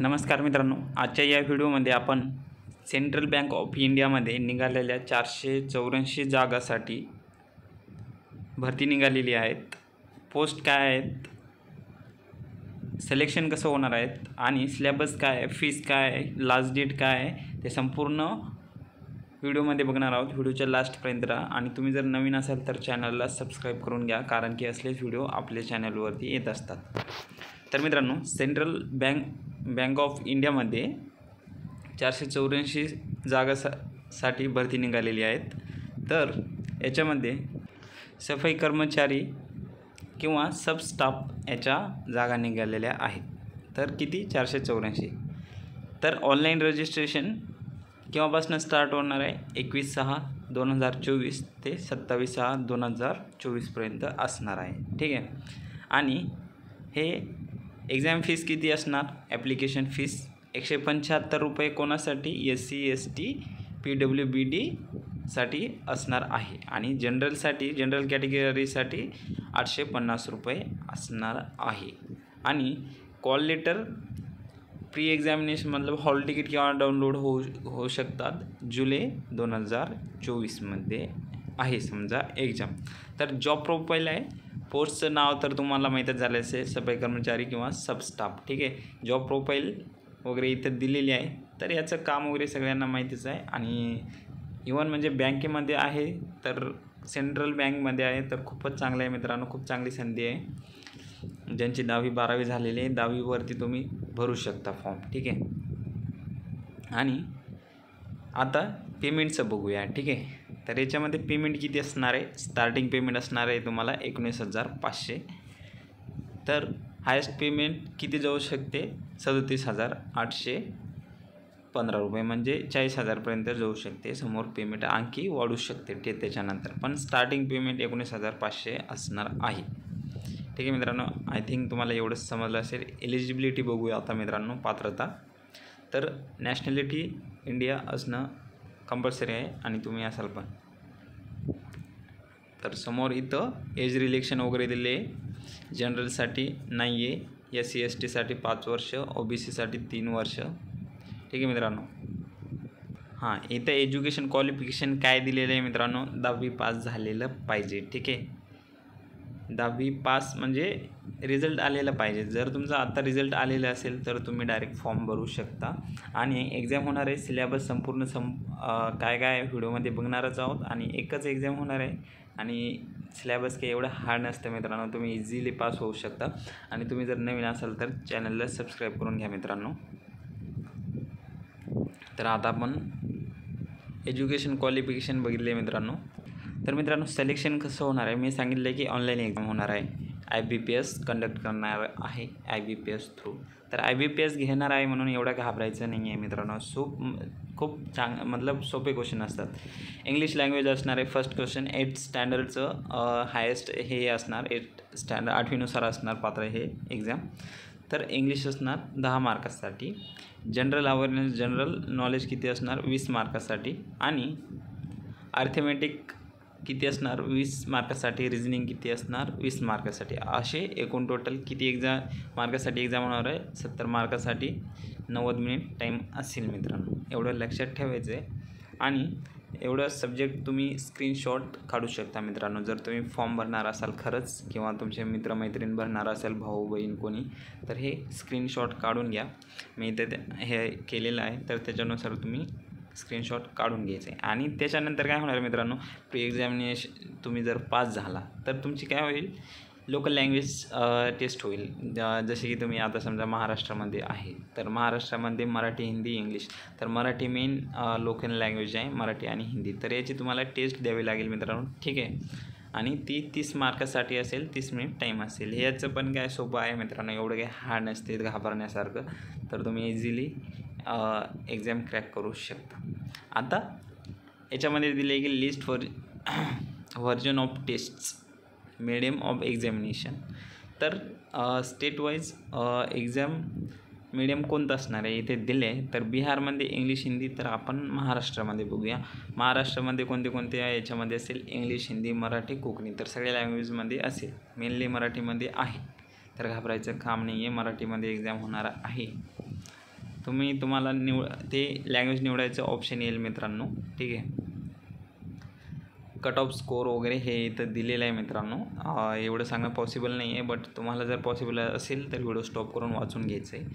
नमस्कार मित्रांनो, आजच्या या व्हिडिओमध्ये आपण सेंट्रल बँक ऑफ इंडियामध्ये निघालेल्या 484 जागासाठी भरती निघालेली आहेत. पोस्ट काय आहेत, सिलेक्शन कसं होणार आहेत आणि सिलेबस काय आहे, फीस काय आहे, लास्ट डेट काय आहे, ते संपूर्ण व्हिडिओमध्ये बघणार आहोत. व्हिडिओच्या लास्टपर्यंत राहा आणि तुम्ही जर नवीन असाल तर चॅनलला सबस्क्राईब करून घ्या, कारण की असलेच व्हिडिओ आपल्या चॅनलवरती येत असतात. तर मित्रांनो, सेंट्रल बँक ऑफ इंडियामध्ये 484 जागासाठी भरती निघालेली आहेत. तर याच्यामध्ये सफाई कर्मचारी किंवा सब स्टाफ याच्या जागा निघालेल्या आहेत. तर किती? 484. तर ऑनलाईन रजिस्ट्रेशन केव्हापासून स्टार्ट होणार आहे? 21/6/2024 ते 27/6/2024 असणार आहे. ठीक आहे. आणि हे एक्झाम फीस किती असणार? ॲप्लिकेशन फीस 175 रुपये कोणासाठी? SC ST PWBD साठी असणार आहे. आणि जनरल कॅटेगरीसाठी 850 रुपये असणार आहे. आणि कॉल लेटर प्री एक्झामिनेशन मतलब हॉल तिकीट किंवा डाउनलोड होऊ शकतात. जुलै 2024मध्ये आहे समजा एक्झाम. तर जॉब प्रोफाईल आहे. पोस्टचं नाव तर तुम्हाला माहीतच झालं असेल, सफाई कर्मचारी किंवा सब स्टाफ. ठीक आहे. जॉब प्रोफाईल वगैरे इथं दिलेली आहे. तर याचं काम वगैरे सगळ्यांना माहितीच आहे. आणि इव्हन म्हणजे बँकेमध्ये आहे, तर सेंट्रल बँकमध्ये आहे, तर खूपच चांगलं आहे मित्रांनो. खूप चांगली संधी आहे. ज्यांची 10वी 12वी झालेली आहे, 10वीवरती तुम्ही भरू शकता फॉर्म. ठीक आहे. आणि आता पेमेंटचं बघूया. ठीक आहे. तर याच्यामध्ये पेमेंट किती असणार आहे? स्टार्टिंग पेमेंट असणार आहे तुम्हाला 19,500. तर हायेस्ट पेमेंट किती जाऊ शकते? 37,815 रुपये, म्हणजे 40,000पर्यंत जाऊ शकते. समोर पेमेंट आणखी वाढू शकते त्याच्यानंतर, पण स्टार्टिंग पेमेंट 19,500 असणार आहे. ठीक आहे मित्रांनो. आय थिंक तुम्हाला एवढंच समजलं असेल. एलिजिबिलिटी बघूया आता मित्रांनो. पात्रता तर नॅशनॅलिटी इंडिया असणं कंपल्सरी आहे आणि तुम्ही असाल पण. तर समोर इथं एज रिलेक्शन वगैरे दिले. जनरलसाठी नाही आहे. SC STसाठी 5 वर्ष, OBCसाठी 3 वर्ष. ठीक आहे मित्रांनो. हां, इथं एज्युकेशन क्वालिफिकेशन काय दिलेलं आहे मित्रांनो? 10वी पास झालेलं पाहिजे. ठीक आहे. 10वी पास म्हणजे रिझल्ट आलेला पाहिजे. जर तुमचा आत्ता रिझल्ट आलेला असेल तर तुम्ही डायरेक्ट फॉर्म भरू शकता. आणि एक्झाम होणार आहे. सिलेबस संपूर्ण काय काय व्हिडिओमध्ये बघणारच आहोत. आणि एकच एक्झाम होणार आहे. आणि सिलेबस काही एवढं हार्ड नसतं मित्रांनो. तुम्ही इझिली पास होऊ शकता. आणि तुम्ही जर नवीन असाल तर चॅनलला सबस्क्राईब करून घ्या मित्रांनो. तर आता आपण एज्युकेशन क्वालिफिकेशन बघितले मित्रांनो. तर मित्रांनो, सिलेक्शन कसं होणार आहे? मी सांगितलं आहे की ऑनलाईन एक्झाम होणार आहे. IBPS कंडक्ट करणार आहे, IBPS थ्रू. तर IBPS घेणार आहे म्हणून एवढं घाबरायचं नाही आहे मित्रांनो. खूप मतलब सोपे क्वेश्चन असतात. इंग्लिश लँग्वेज असणार आहे. फर्स्ट क्वेश्चन 8th स्टँडर्डचं हायेस्ट हे असणार. 8th स्टँडर्ड 8वीनुसार असणार पात्र हे एक्झाम. तर इंग्लिश असणार 10 मार्कासाठी. जनरल अवेअरनेस, जनरल नॉलेज किती असणार? 20 मार्कासाठी. आणि अर्थमॅटिक किती असणार? 20 मार्कासाठी. रिझनिंग किती असणार? 20 मार्कासाठी. असे एकूण टोटल किती मार्कासाठी एक्झाम होणार आहे? 70 मार्कासाठी 90 मिनिट टाईम असेल मित्रांनो. एवढं लक्षात ठेवायचं आहे. आणि एवढं सब्जेक्ट तुम्ही स्क्रीनशॉट काढू शकता मित्रांनो. जर तुम्ही फॉर्म भरणार असाल खरंच, किंवा तुमचे मित्रमैत्रीण भरणार असेल, भाऊ बहीण कोणी, तर हे स्क्रीनशॉट काढून घ्या. मी इथे हे केलेलं आहे. तर त्याच्यानुसार तुम्ही स्क्रीनशॉट काढून घ्यायचे. आणि त्याच्यानंतर काय होणार मित्रांनो? प्री एक्झामिनेशन तुम्ही जर पास झाला तर तुमची काय होईल? लोकल लँग्वेज टेस्ट होईल. जसे की तुम्ही आता समजा महाराष्ट्रामध्ये आहे, तर महाराष्ट्रामध्ये मराठी, हिंदी, इंग्लिश. तर मराठी मेन लोकल लँग्वेज आहे, मराठी आणि हिंदी. तर याची तुम्हाला टेस्ट द्यावी लागेल मित्रांनो. ठीक आहे. आणि ती 30 मार्कासाठी असेल. 30 मिनिट टाईम असेल. याचं पण काय सोपं आहे मित्रांनो. एवढं काही हार्ड नसते घाबरण्यासारखं. तर तुम्ही इझिली एक्झाम क्रॅक करू शकता. आता याच्यामध्ये दिले की list version of tests, medium of examination. तर स्टेट वाईज एक्झाम मीडियम कोणतं असणार आहे इथे दिले. तर बिहारमध्ये इंग्लिश, हिंदी. तर आपण महाराष्ट्रामध्ये बघूया. महाराष्ट्रामध्ये कोणते कोणते आहे? याच्यामध्ये असेल इंग्लिश, हिंदी, मराठी, कोकणी. तर सगळ्या लँग्वेजमध्ये असेल. मेनली मराठीमध्ये आहे. तर घाबरायचं काम नाही आहे. मराठीमध्ये एक्झाम होणार आहे. तुम्हाला ते लँग्वेज निवडायचं ऑप्शन येईल मित्रांनो. ठीक आहे. कट ऑफ स्कोर वगैरे हे इथं दिलेलं आहे मित्रांनो. एवढं सांगणं पॉसिबल नाही आहे, बट तुम्हाला जर पॉसिबल असेल तर व्हिडिओ स्टॉप करून वाचून घ्यायचं आहे.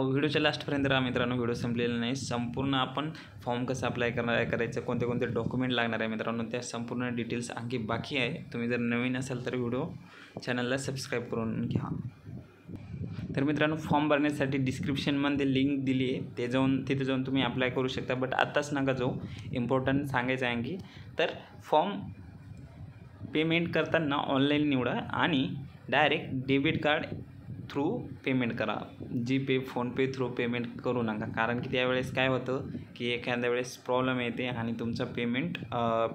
व्हिडिओच्या लास्टपर्यंत राहा मित्रांनो. व्हिडिओ संपलेला नाही. संपूर्ण आपण फॉर्म कसं अप्लाय करायचं, कोणते कोणते डॉक्युमेंट लागणार आहे मित्रांनो, त्या संपूर्ण डिटेल्स आणखी बाकी आहे. तुम्ही जर नवीन असाल तर व्हिडिओ चॅनलला सबस्क्राईब करून घ्या. तर मित्रांनो, फॉर्म भरण्यासाठी डिस्क्रिप्शनमध्ये लिंक दिली आहे, तिथे जाऊन तुम्ही अप्लाय करू शकता. बट आत्ताच नका जाऊ. इम्पॉर्टंट सांगायचं आहे आणखी. तर फॉर्म पेमेंट करताना ऑनलाईन निवडा आणि direct debit card through payment करा. जीपे, फोनपे थ्रू पेमेंट करू नका. कारण की त्यावेळेस काय होतं की एखाद्या वेळेस प्रॉब्लेम येते आणि तुमचं पेमेंट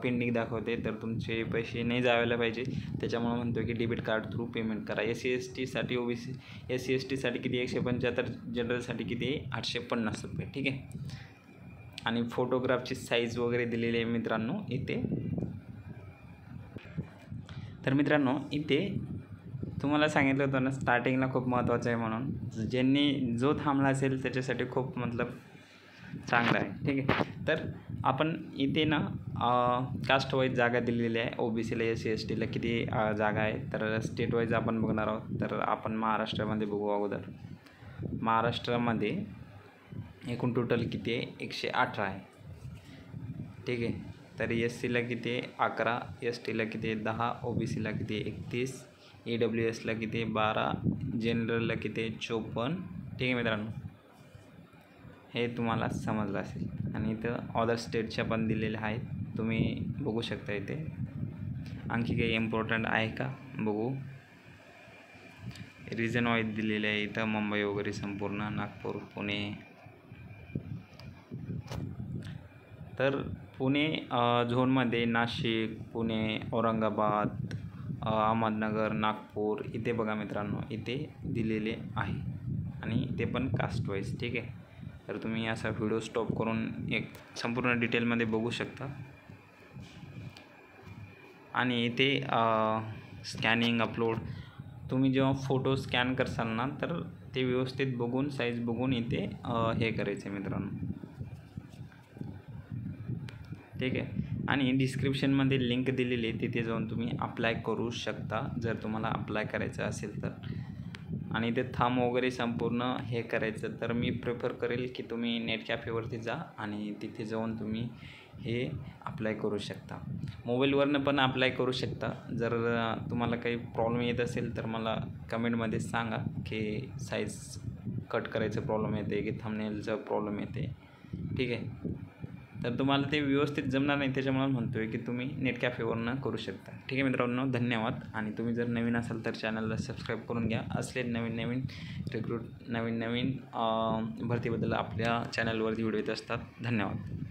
पेंडिंग दाखवते, तर तुमचे पैसे नाही जायला पाहिजे. त्याच्यामुळे म्हणतो की डेबिट कार्ड थ्रू पेमेंट करा. SC/ST OBC SC/STसाठी किती 175, जनरलसाठी किती 850 रुपये. ठीक आहे. आणि फोटोग्राफची साईज वगैरे दिलेली आहे मित्रांनो इथे. तर मित्रांनो, इथे तुम्हाला सांगितलं होतं ना स्टार्टिंगला खूप महत्त्वाचं आहे म्हणून. जो थांबला असेल त्याच्यासाठी खूप चांगलं आहे. ठीक आहे. तर आपण इथे ना कास्ट वाईज जागा दिलेली आहे. OBCला SC/STला किती जागा आहे, तर स्टेट वाईज आपण बघणार आहोत. तर आपण महाराष्ट्रामध्ये बघू अगोदर. महाराष्ट्रामध्ये एकूण टोटल किती आहे, 118 आहे. ठीक आहे. तर SCला किती आहे, 11, STला किती आहे, 10, OBCला किती आहे, 31, EWSला किती आहे, 12, जनरलला किती आहे, 54. ठीक आहे मित्रांनो, हे तुम्हाला समजलं असेल. आणि इथं अदर स्टेटच्या पण दिलेल्या आहेत, तुम्ही बघू शकता. इथे आणखी काही इम्पॉर्टंट आहे का बघू. रिजन वाईज दिलेले आहे इथं, मुंबई वगैरे संपूर्ण, नागपूर, पुणे. तर पुणे झोनमध्ये नाशिक, पुणे, औरंगाबाद, अहमदनगर, नागपूर इथे बघा मित्रांनो, इथे दिलेले आहे. आणि ते पण कास्ट वाईज. ठीक आहे. तर तुम्ही असा व्हिडिओ स्टॉप करून एक संपूर्ण डिटेलमध्ये बघू शकता. आणि इथे स्कॅनिंग, अपलोड, तुम्ही जेव्हा फोटो स्कॅन करसाल ना, तर ते व्यवस्थित बघून, साईज बघून इथे हे करायचं आहे मित्रांनो. ठीक आहे. आणि डिस्क्रिप्शनमध्ये लिंक दिलेली आहे, तिथे जाऊन तुम्ही अप्लाय करू शकता जर तुम्हाला अप्लाय करायचं असेल तर. आणि ते थंब वगैरे संपूर्ण हे करायचं, तर मी प्रेफर करेल की तुम्ही नेट कॅफेवरती जा आणि तिथे जाऊन तुम्ही हे अप्लाय करू शकता. मोबाईलवरनं पण अप्लाय करू शकता. जर तुम्हाला काही प्रॉब्लेम येत असेल तर मला कमेंटमध्ये सांगा की साईज कट करायचं प्रॉब्लेम येते की थंबनेलचा प्रॉब्लेम येते. ठीक आहे. तर तुम्हाला ते व्यवस्थित जमणार नाही, त्याच्यामुळे म्हणतो आहे की तुम्ही नेट कॅफेवरनं करू शकता. ठीक आहे मित्रांनो, धन्यवाद. आणि तुम्ही जर नवीन असाल तर चॅनलला सबस्क्राईब करून घ्या. असले नवीन रिक्रूट, नवीन भरतीबद्दल आपल्या चॅनलवरती व्हिडिओ येत असतात. धन्यवाद.